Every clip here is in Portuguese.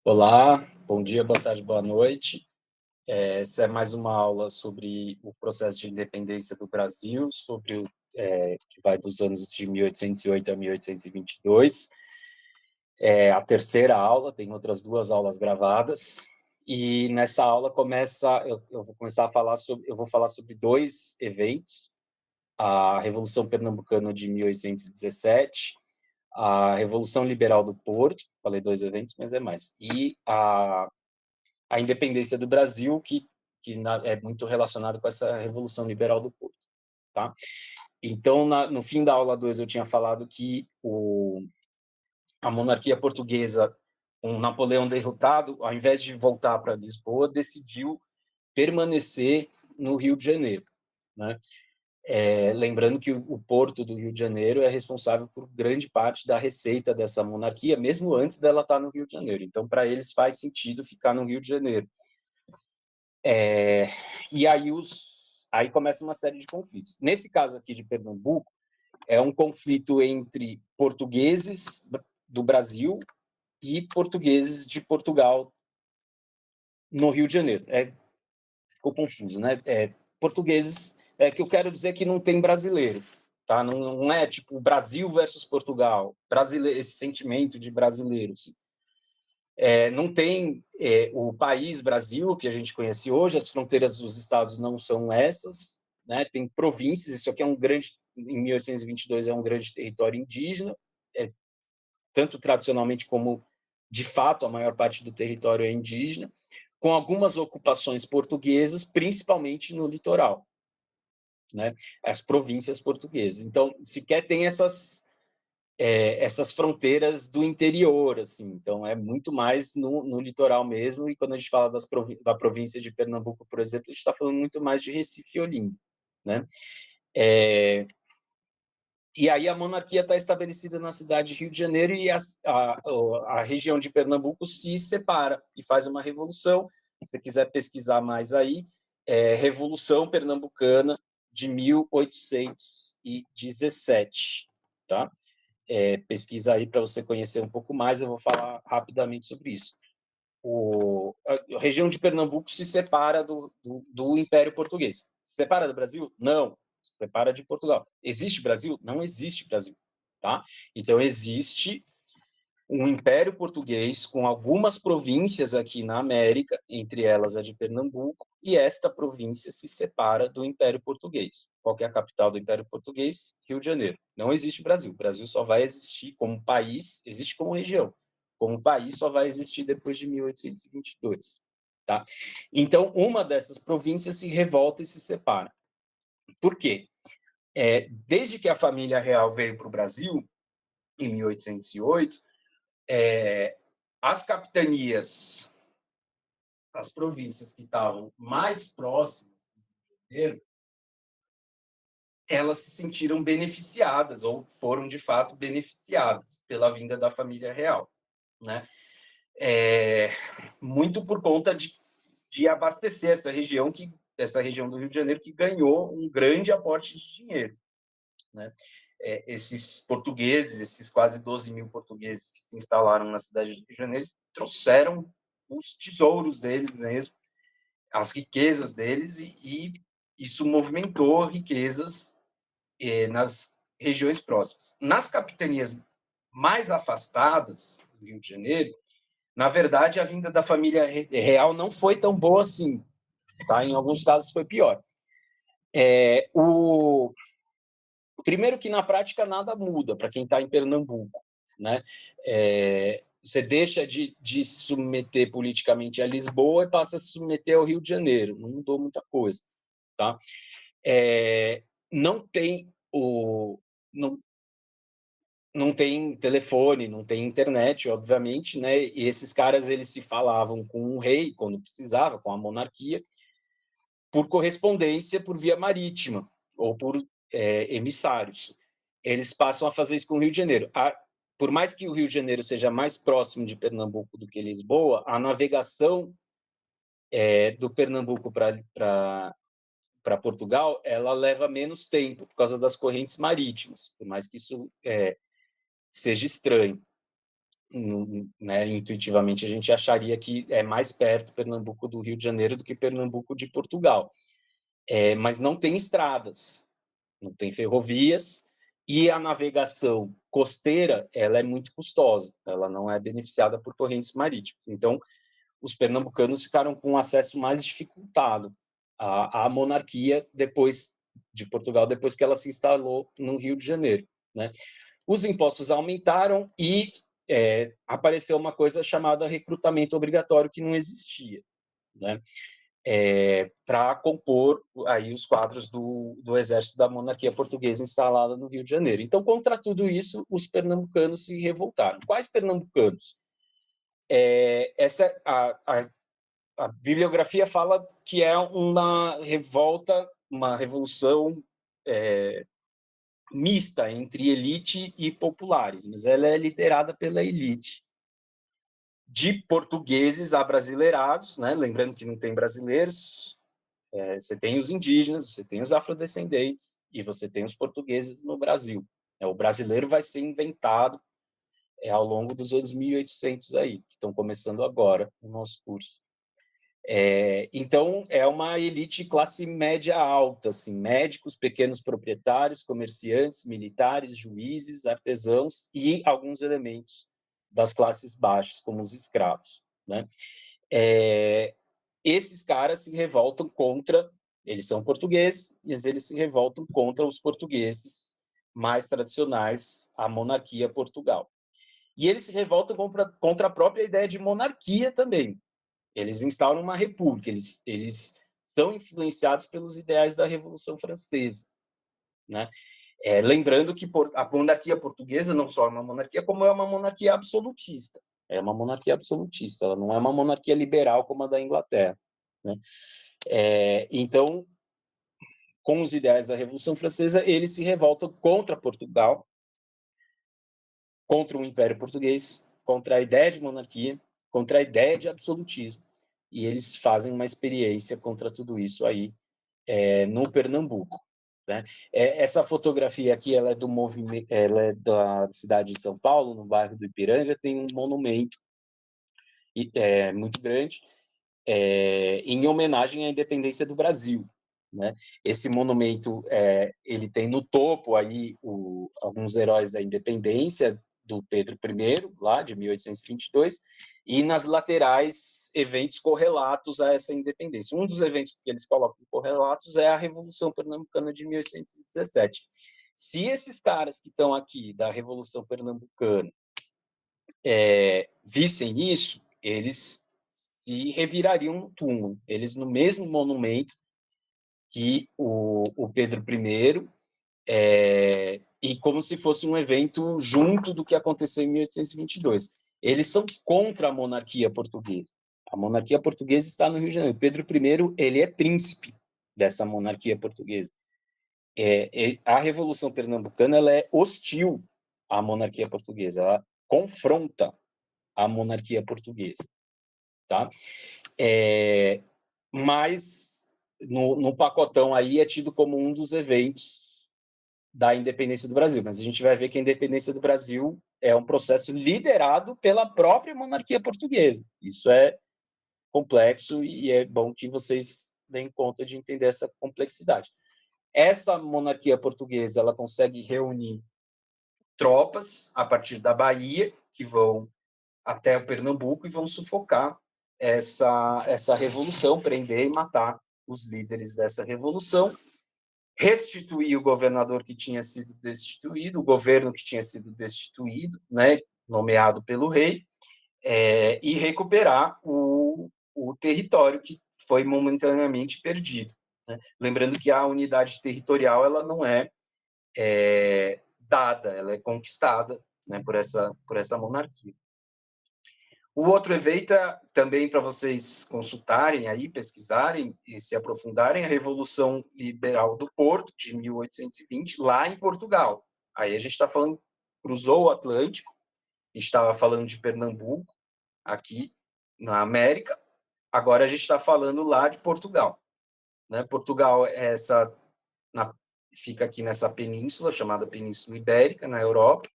Olá, bom dia, boa tarde, boa noite. Essa é mais uma aula sobre o processo de independência do Brasil, que vai dos anos de 1808 a 1822. É a terceira aula, tem outras duas aulas gravadas. E nessa aula eu vou falar sobre dois eventos: a Revolução Pernambucana de 1817, a Revolução Liberal do Porto, falei dois eventos, mas é mais, e a independência do Brasil, é muito relacionado com essa Revolução Liberal do Porto. Tá? Então, no fim da aula 2, eu tinha falado que a monarquia portuguesa, com Napoleão derrotado, ao invés de voltar para Lisboa, decidiu permanecer no Rio de Janeiro. Né? Lembrando que o Porto do Rio de Janeiro é responsável por grande parte da receita dessa monarquia, mesmo antes dela estar no Rio de Janeiro. Então, para eles, faz sentido ficar no Rio de Janeiro. E aí começa uma série de conflitos. Nesse caso aqui de Pernambuco, é um conflito entre portugueses do Brasil e portugueses de Portugal no Rio de Janeiro. Ficou confuso, né? Portugueses, que eu quero dizer que não tem brasileiro, tá? Não é tipo Brasil versus Portugal, esse sentimento de brasileiro. Assim. Não tem o país Brasil, que a gente conhece hoje, as fronteiras dos estados não são essas, né? Tem províncias, isso aqui em 1822 é um grande território indígena, tanto tradicionalmente como, de fato, a maior parte do território é indígena, com algumas ocupações portuguesas, principalmente no litoral, né? As províncias portuguesas. Então, sequer tem essas fronteiras do interior, assim, então é muito mais no litoral mesmo, e quando a gente fala da província de Pernambuco, por exemplo, a gente está falando muito mais de Recife e Olinda, né? E aí a monarquia está estabelecida na cidade de Rio de Janeiro e a região de Pernambuco se separa e faz uma revolução. Se você quiser pesquisar mais aí, Revolução Pernambucana de 1817, tá? Pesquisa aí para você conhecer um pouco mais, eu vou falar rapidamente sobre isso. A região de Pernambuco se separa do Império Português. Se separa do Brasil? Não. Se separa de Portugal. Existe Brasil? Não existe Brasil. Tá? Então, existe um Império Português com algumas províncias aqui na América, entre elas a de Pernambuco, e esta província se separa do Império Português. Qual que é a capital do Império Português? Rio de Janeiro. Não existe Brasil. O Brasil só vai existir como país, existe como região. Como país só vai existir depois de 1822. Tá? Então, uma dessas províncias se revolta e se separa. Por quê? Desde que a família real veio para o Brasil, em 1808, as capitanias, as províncias que estavam mais próximas do Rio, elas se sentiram beneficiadas, ou foram, de fato, beneficiadas pela vinda da família real. Né? Muito por conta de abastecer essa região do Rio de Janeiro, que ganhou um grande aporte de dinheiro. Né? Esses portugueses, esses quase 12 mil portugueses que se instalaram na cidade de Rio de Janeiro, trouxeram os tesouros deles mesmo, as riquezas deles, e isso movimentou riquezas nas regiões próximas. Nas capitanias mais afastadas do Rio de Janeiro, na verdade, a vinda da família real não foi tão boa assim. Tá? Em alguns casos foi pior. Primeiro que, na prática, nada muda para quem está em Pernambuco. Né? Você deixa de se submeter politicamente a Lisboa e passa a se submeter ao Rio de Janeiro. Não mudou muita coisa. Tá? Não tem não tem telefone, não tem internet, obviamente, né? E esses caras, eles se falavam com o rei quando precisava, com a monarquia, por correspondência, por via marítima ou por emissários. Eles passam a fazer isso com o Rio de Janeiro. Por mais que o Rio de Janeiro seja mais próximo de Pernambuco do que Lisboa, a navegação do Pernambuco para Portugal, ela leva menos tempo por causa das correntes marítimas, por mais que isso seja estranho. né, intuitivamente a gente acharia que é mais perto Pernambuco do Rio de Janeiro do que Pernambuco de Portugal. Mas não tem estradas, não tem ferrovias, e a navegação costeira ela é muito custosa, ela não é beneficiada por correntes marítimas. Então, os pernambucanos ficaram com acesso mais dificultado à monarquia depois de Portugal, depois que ela se instalou no Rio de Janeiro, né? Os impostos aumentaram e apareceu uma coisa chamada recrutamento obrigatório que não existia, né? Para compor aí os quadros do exército da monarquia portuguesa instalada no Rio de Janeiro. Então, contra tudo isso, os pernambucanos se revoltaram. Quais pernambucanos? A bibliografia fala que é uma revolta, uma revolução mista entre elite e populares, mas ela é liderada pela elite de portugueses abrasileirados, né? Lembrando que não tem brasileiros, você tem os indígenas, você tem os afrodescendentes e você tem os portugueses no Brasil. O brasileiro vai ser inventado ao longo dos anos 1800 aí, que estão começando agora no nosso curso. Então, é uma elite classe média alta, assim, médicos, pequenos proprietários, comerciantes, militares, juízes, artesãos e alguns elementos das classes baixas, como os escravos, né? Esses caras se revoltam contra, eles são portugueses, mas eles se revoltam contra os portugueses mais tradicionais, a monarquia Portugal. E eles se revoltam contra a própria ideia de monarquia também. Eles instauram uma república, eles são influenciados pelos ideais da Revolução Francesa, né? Lembrando que a monarquia portuguesa não só é uma monarquia, como é uma monarquia absolutista. É uma monarquia absolutista, ela não é uma monarquia liberal como a da Inglaterra, né? Então, com os ideais da Revolução Francesa, eles se revoltam contra Portugal, contra o Império Português, contra a ideia de monarquia, contra a ideia de absolutismo. E eles fazem uma experiência contra tudo isso aí no Pernambuco, né? Essa fotografia aqui, ela é do movimento, ela é da cidade de São Paulo, no bairro do Ipiranga, tem um monumento muito grande em homenagem à independência do Brasil, né? Esse monumento ele tem no topo aí alguns heróis da independência do Pedro I, lá de 1822, e nas laterais eventos correlatos a essa independência. Um dos eventos que eles colocam correlatos é a Revolução Pernambucana de 1817. Se esses caras que estão aqui da Revolução Pernambucana vissem isso, eles se revirariam no túmulo. Eles, no mesmo monumento que o Pedro I, e como se fosse um evento junto do que aconteceu em 1822. Eles são contra a monarquia portuguesa. A monarquia portuguesa está no Rio de Janeiro. Pedro I, ele é príncipe dessa monarquia portuguesa. A Revolução Pernambucana ela é hostil à monarquia portuguesa. Ela confronta a monarquia portuguesa, tá? Mas no pacotão aí é tido como um dos eventos da independência do Brasil, mas a gente vai ver que a independência do Brasil é um processo liderado pela própria monarquia portuguesa. Isso é complexo e é bom que vocês deem conta de entender essa complexidade. Essa monarquia portuguesa ela consegue reunir tropas a partir da Bahia, que vão até o Pernambuco e vão sufocar essa revolução, prender e matar os líderes dessa revolução, restituir o governador que tinha sido destituído, o governo que tinha sido destituído, né, nomeado pelo rei, e recuperar o território que foi momentaneamente perdido, né? Lembrando que a unidade territorial ela não é dada, ela é conquistada, né, por essa monarquia. O outro evento é também para vocês consultarem aí, pesquisarem e se aprofundarem, a Revolução Liberal do Porto, de 1820, lá em Portugal. Aí a gente está falando, cruzou o Atlântico, a gente estava falando de Pernambuco, aqui na América, agora a gente está falando lá de Portugal. Né? Portugal fica aqui nessa península, chamada Península Ibérica, na Europa,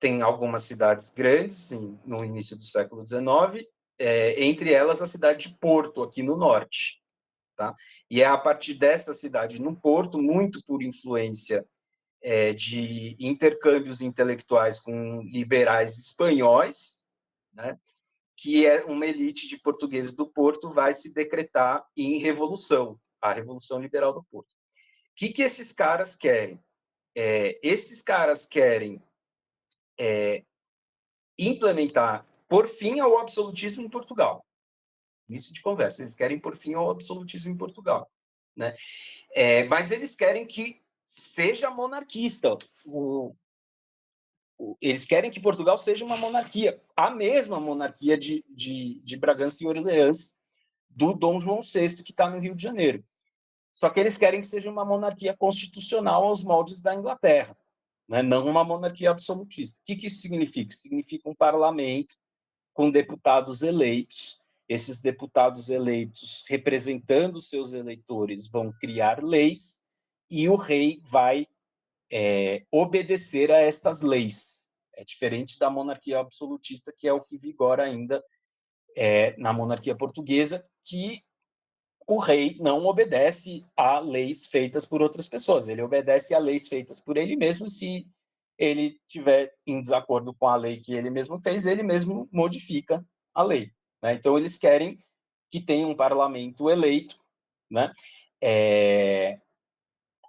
tem algumas cidades grandes, sim, no início do século XIX, entre elas a cidade de Porto, aqui no norte. Tá? E é a partir dessa cidade, no Porto, muito por influência de intercâmbios intelectuais com liberais espanhóis, né, que é uma elite de portugueses do Porto vai se decretar em revolução, a Revolução Liberal do Porto. O que esses caras querem? Esses caras querem implementar, por fim, ao absolutismo em Portugal. Início de conversa, eles querem por fim ao absolutismo em Portugal, né? Mas eles querem que seja monarquista. Eles querem que Portugal seja uma monarquia, a mesma monarquia de Bragança e Orleans, do Dom João VI, que está no Rio de Janeiro. Só que eles querem que seja uma monarquia constitucional aos moldes da Inglaterra, né? Não uma monarquia absolutista. O que isso significa? Significa um parlamento com deputados eleitos. Esses deputados eleitos, representando seus eleitores, vão criar leis e o rei vai obedecer a estas leis. É diferente da monarquia absolutista, que é o que vigora ainda na monarquia portuguesa, que o rei não obedece a leis feitas por outras pessoas, ele obedece a leis feitas por ele mesmo. Se ele tiver em desacordo com a lei que ele mesmo fez, ele mesmo modifica a lei, né? Então, eles querem que tenha um parlamento eleito, né?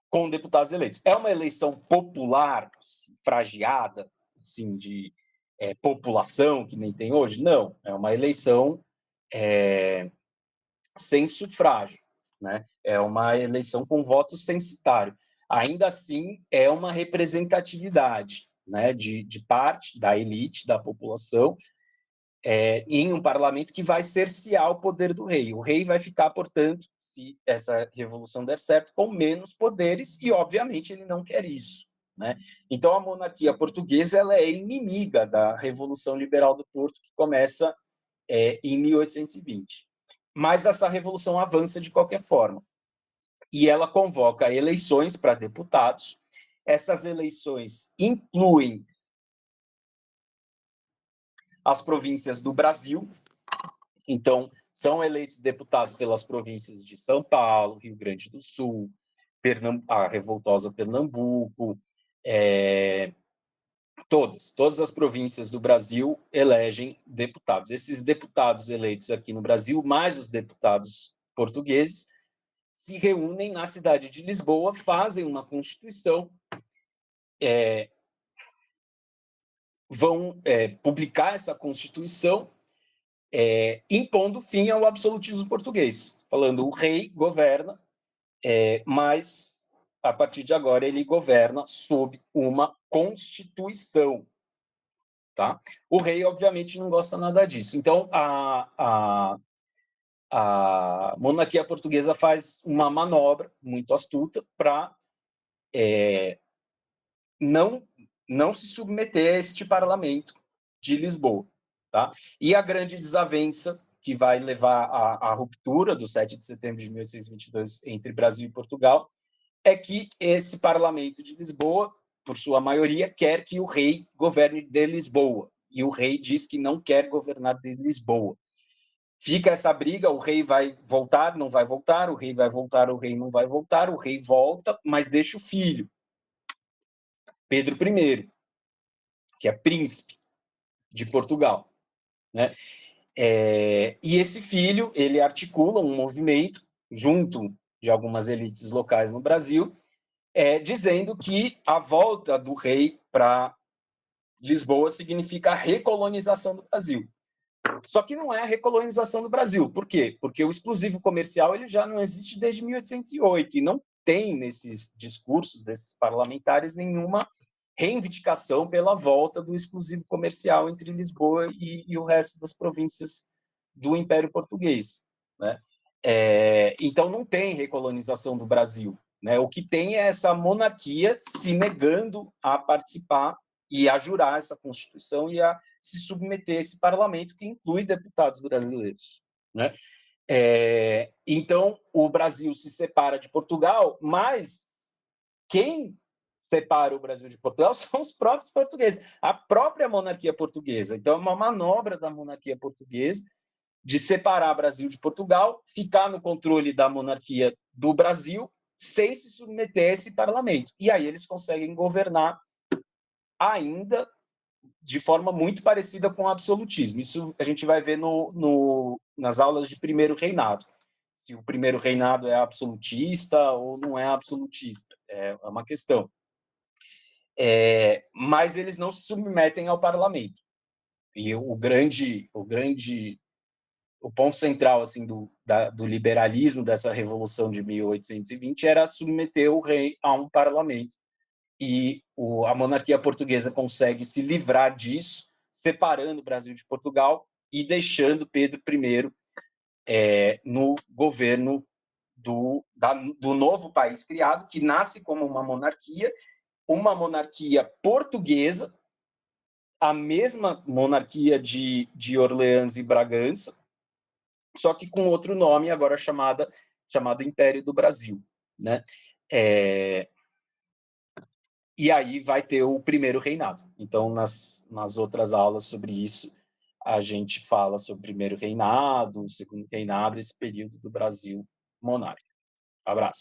Com deputados eleitos. É uma eleição popular, fragiada, assim, de população, que nem tem hoje? Não, é uma eleição sem sufrágio, né? É uma eleição com voto censitário. Ainda assim, é uma representatividade, né, de parte da elite, da população, em um parlamento que vai cercear o poder do rei. O rei vai ficar, portanto, se essa revolução der certo, com menos poderes, e, obviamente, ele não quer isso, né? Então, a monarquia portuguesa ela é inimiga da Revolução Liberal do Porto, que começa em 1820. Mas essa revolução avança de qualquer forma. E ela convoca eleições para deputados. Essas eleições incluem as províncias do Brasil. Então, são eleitos deputados pelas províncias de São Paulo, Rio Grande do Sul, a revoltosa Pernambuco, todas as províncias do Brasil elegem deputados. Esses deputados eleitos aqui no Brasil, mais os deputados portugueses, se reúnem na cidade de Lisboa, fazem uma constituição, vão publicar essa constituição, impondo fim ao absolutismo português, falando o rei governa, mas a partir de agora ele governa sob uma constituição. Tá? O rei, obviamente, não gosta nada disso. Então, a monarquia portuguesa faz uma manobra muito astuta para não se submeter a este parlamento de Lisboa. Tá? E a grande desavença que vai levar à ruptura do 7 de setembro de 1822 entre Brasil e Portugal é que esse parlamento de Lisboa, por sua maioria, quer que o rei governe de Lisboa. E o rei diz que não quer governar de Lisboa. Fica essa briga, o rei vai voltar, não vai voltar, o rei vai voltar, o rei não vai voltar, o rei volta, mas deixa o filho, Pedro I, que é príncipe de Portugal, né? E esse filho, ele articula um movimento junto de algumas elites locais no Brasil, dizendo que a volta do rei para Lisboa significa a recolonização do Brasil. Só que não é a recolonização do Brasil. Por quê? Porque o exclusivo comercial ele já não existe desde 1808 e não tem nesses discursos desses parlamentares nenhuma reivindicação pela volta do exclusivo comercial entre Lisboa e o resto das províncias do Império Português, né? Então não tem recolonização do Brasil, né? O que tem é essa monarquia se negando a participar e a jurar essa Constituição e a se submeter a esse parlamento que inclui deputados brasileiros, né? Então, o Brasil se separa de Portugal, mas quem separa o Brasil de Portugal são os próprios portugueses, a própria monarquia portuguesa. Então, é uma manobra da monarquia portuguesa de separar o Brasil de Portugal, ficar no controle da monarquia do Brasil, sem se submeter a esse parlamento. E aí eles conseguem governar ainda de forma muito parecida com o absolutismo. Isso a gente vai ver nas aulas de primeiro reinado. Se o primeiro reinado é absolutista ou não é absolutista, é uma questão. Mas eles não se submetem ao parlamento. E o ponto central assim do liberalismo dessa revolução de 1820 era submeter o rei a um parlamento. E a monarquia portuguesa consegue se livrar disso, separando o Brasil de Portugal e deixando Pedro I no governo do novo país criado, que nasce como uma monarquia portuguesa, a mesma monarquia de Orleans e Bragança, só que com outro nome, agora chamado Império do Brasil, né? E aí vai ter o primeiro reinado. Então, nas outras aulas sobre isso, a gente fala sobre o primeiro reinado, o segundo reinado, esse período do Brasil monárquico. Abraço.